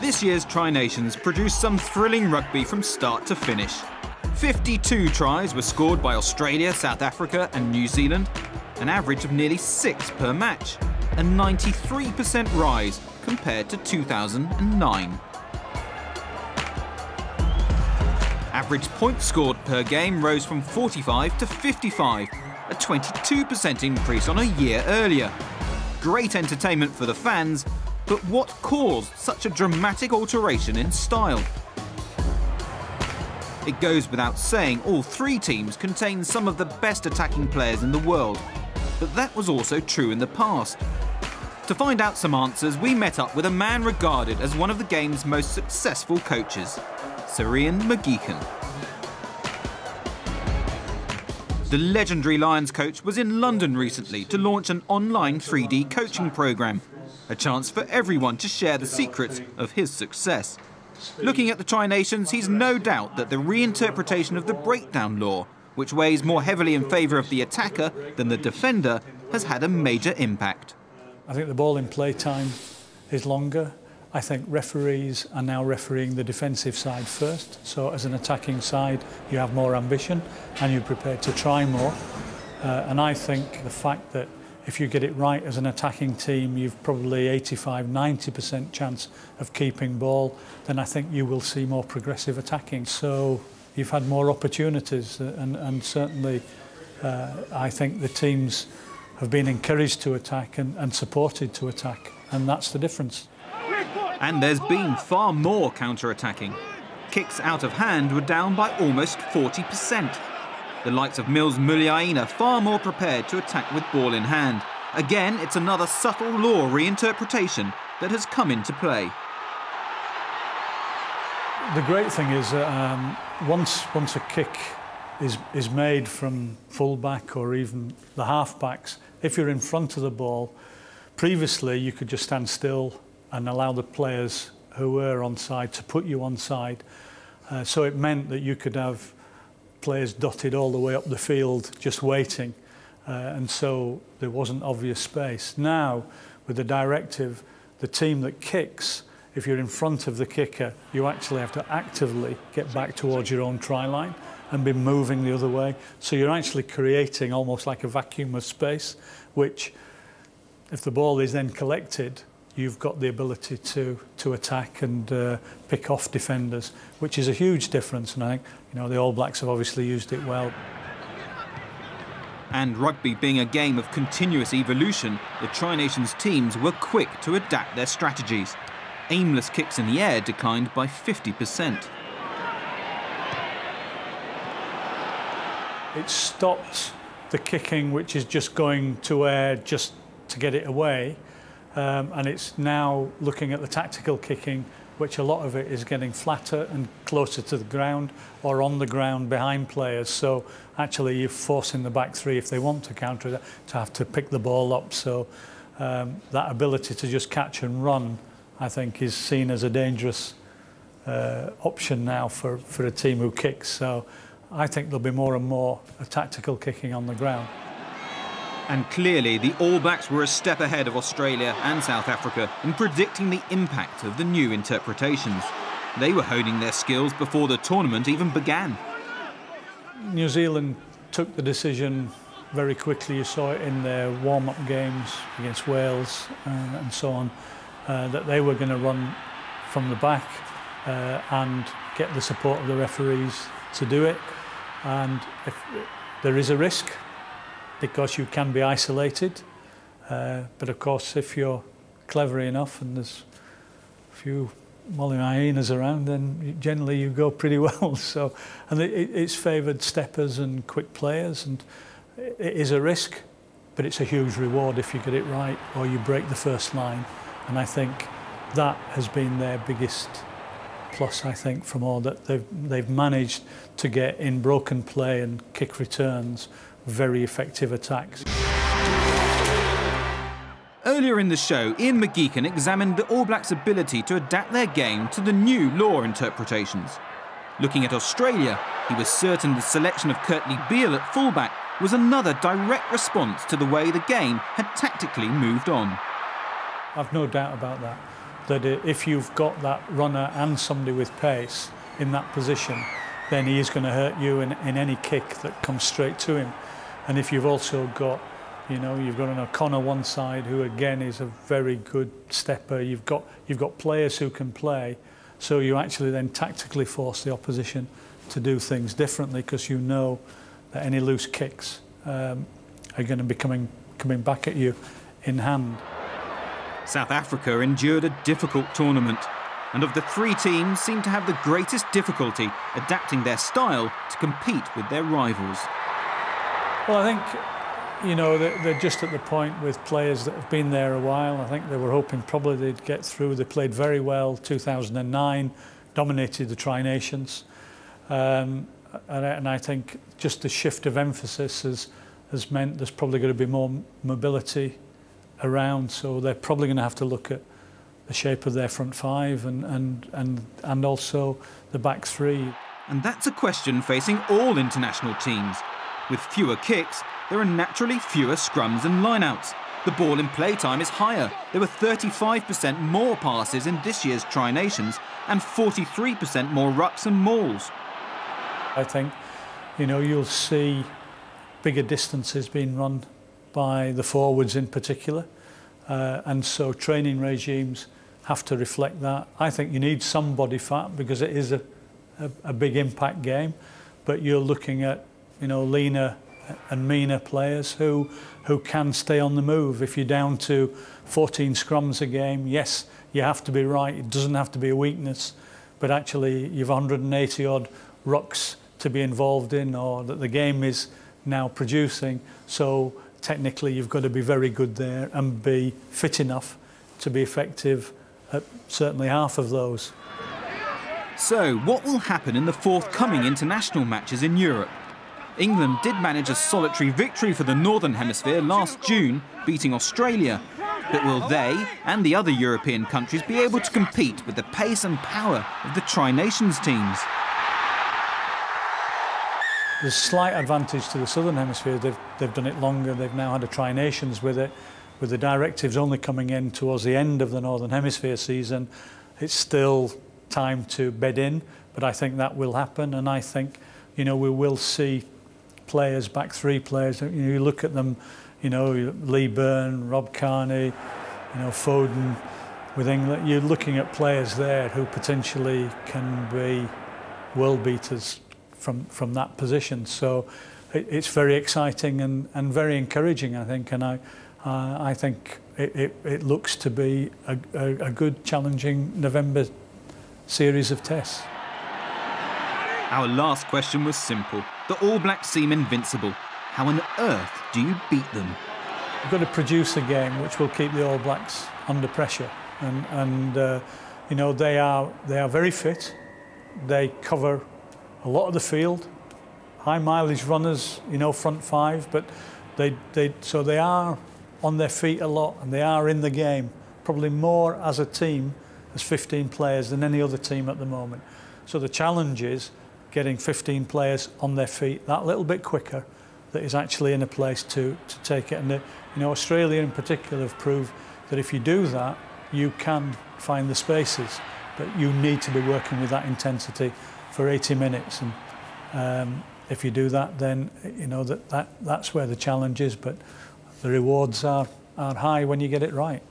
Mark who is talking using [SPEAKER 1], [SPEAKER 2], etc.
[SPEAKER 1] This year's Tri-Nations produced some thrilling rugby from start to finish. 52 tries were scored by Australia, South Africa and New Zealand, an average of nearly 6 per match, a 93% rise compared to 2009. Average points scored per game rose from 45 to 55, a 22% increase on a year earlier. Great entertainment for the fans, but what caused such a dramatic alteration in style? It goes without saying all three teams contain some of the best attacking players in the world, but that was also true in the past. To find out some answers, we met up with a man regarded as one of the game's most successful coaches, IAN MCGEECHAN. The legendary Lions coach was in London recently to launch an online 3D coaching programme, a chance for everyone to share the secrets of his success. Looking at the Tri-Nations, he's no doubt that the reinterpretation of the breakdown law, which weighs more heavily in favour of the attacker than the defender, has had a major impact.
[SPEAKER 2] I think the ball in play time is longer. I think referees are now refereeing the defensive side first. So as an attacking side, you have more ambition and you're prepared to try more. And I think the fact that if you get it right as an attacking team, you've probably 85–90% chance of keeping ball, then I think you will see more progressive attacking. So you've had more opportunities and certainly I think the teams have been encouraged to attack and supported to attack, and that's the difference.
[SPEAKER 1] And there's been far more counter-attacking. Kicks out of hand were down by almost 40%. The likes of Mills Muliaina are far more prepared to attack with ball in hand. Again, it's another subtle law reinterpretation that has come into play.
[SPEAKER 2] The great thing is once a kick is made from full-back or even the half-backs, if you're in front of the ball, previously you could just stand still and allow the players who were onside to put you onside. So it meant that you could have players dotted all the way up the field just waiting, and so there wasn't obvious space. Now, with the directive, the team that kicks, if you're in front of the kicker, you actually have to actively get back towards your own try line and be moving the other way. So you're actually creating almost like a vacuum of space, which, if the ball is then collected, you've got the ability to attack and pick off defenders, which is a huge difference. And I think, the All Blacks have obviously used it well.
[SPEAKER 1] And rugby being a game of continuous evolution, the Tri-Nations teams were quick to adapt their strategies. Aimless kicks in the air declined by 50%.
[SPEAKER 2] It stopped the kicking, which is just going to air just to get it away. And it's now looking at the tactical kicking, which a lot of it is getting flatter and closer to the ground or on the ground behind players. So actually you're forcing the back three, if they want to counter that, to have to pick the ball up. So that ability to just catch and run, I think, is seen as a dangerous option now for a team who kicks. So I think there'll be more and more tactical kicking on the ground.
[SPEAKER 1] And clearly, the All Blacks were a step ahead of Australia and South Africa in predicting the impact of the new interpretations. They were honing their skills before the tournament even began.
[SPEAKER 2] New Zealand took the decision very quickly. You saw it in their warm-up games against Wales and so on, that they were going to run from the back and get the support of the referees to do it. And if there is a risk, because you can be isolated, but of course if you're clever enough and there's a few Molly hyenas around, then generally you go pretty well. So, and it's favoured steppers and quick players, and it is a risk, but it's a huge reward if you get it right or you break the first line. And I think that has been their biggest plus, I think, from all that they've managed to get in broken play and kick returns very effective attacks.
[SPEAKER 1] Earlier in the show, IAN MCGEECHAN examined the All Blacks' ability to adapt their game to the new law interpretations. Looking at Australia, he was certain the selection of Kurtley Beale at fullback was another direct response to the way the game had tactically moved on.
[SPEAKER 2] I've no doubt about that. that if you've got that runner and somebody with pace in that position, then he is going to hurt you in any kick that comes straight to him. And if you've also got, you know, you've got an O'Connor one side who again is a very good stepper. You've got players who can play, so you actually then tactically force the opposition to do things differently because you know that any loose kicks are going to be coming back at you in hand.
[SPEAKER 1] South Africa endured a difficult tournament, and of the three teams seemed to have the greatest difficulty adapting their style to compete with their rivals.
[SPEAKER 2] Well, I think, you know, they're just at the point with players that have been there a while. I think they were hoping probably they'd get through. They played very well 2009, dominated the Tri-Nations. And I think just the shift of emphasis has meant there's probably going to be more mobility around. So they're probably going to have to look at the shape of their front five and also the back three.
[SPEAKER 1] And that's a question facing all international teams. With fewer kicks, there are naturally fewer scrums and lineouts. The ball in play time is higher. There were 35% more passes in this year's Tri-Nations and 43% more rucks and mauls.
[SPEAKER 2] I think, you know, you'll see bigger distances being run by the forwards in particular. And so training regimes have to reflect that. I think you need some body fat because it is a big impact game. But you're looking at, you know, leaner and meaner players who can stay on the move. If you're down to 14 scrums a game, yes, you have to be right. It doesn't have to be a weakness. But actually, you've 180 odd rucks to be involved in or that the game is now producing. So technically, you've got to be very good there and be fit enough to be effective at certainly half of those.
[SPEAKER 1] So, what will happen in the forthcoming international matches in Europe? England did manage a solitary victory for the Northern Hemisphere last June, beating Australia. But will they and the other European countries be able to compete with the pace and power of the Tri-Nations teams?
[SPEAKER 2] There's slight advantage to the Southern Hemisphere. They've done it longer. They've now had a Tri-Nations with it. With the directives only coming in towards the end of the Northern Hemisphere season, it's still time to bed in, but I think that will happen. And I think, you know, we will see players, back three players. You know, you look at them, you know, Lee Byrne, Rob Kearney, you know, Foden with England. You're looking at players there who potentially can be world beaters from that position. So it's very exciting and very encouraging, I think. And I think it looks to be a good, challenging November series of tests.
[SPEAKER 1] Our last question was simple. The All Blacks seem invincible. How on earth do you beat them?
[SPEAKER 2] You've got to produce a game which will keep the All Blacks under pressure. And you know, they are very fit. They cover a lot of the field. High mileage runners, you know, front five, but so they are on their feet a lot and they are in the game, probably more as a team, as 15 players than any other team at the moment. So the challenge is getting 15 players on their feet that little bit quicker, that is actually in a place to take it. And you know, Australia in particular have proved that if you do that, you can find the spaces, but you need to be working with that intensity for 80 minutes. And if you do that, then you know that's where the challenge is. But the rewards are high when you get it right.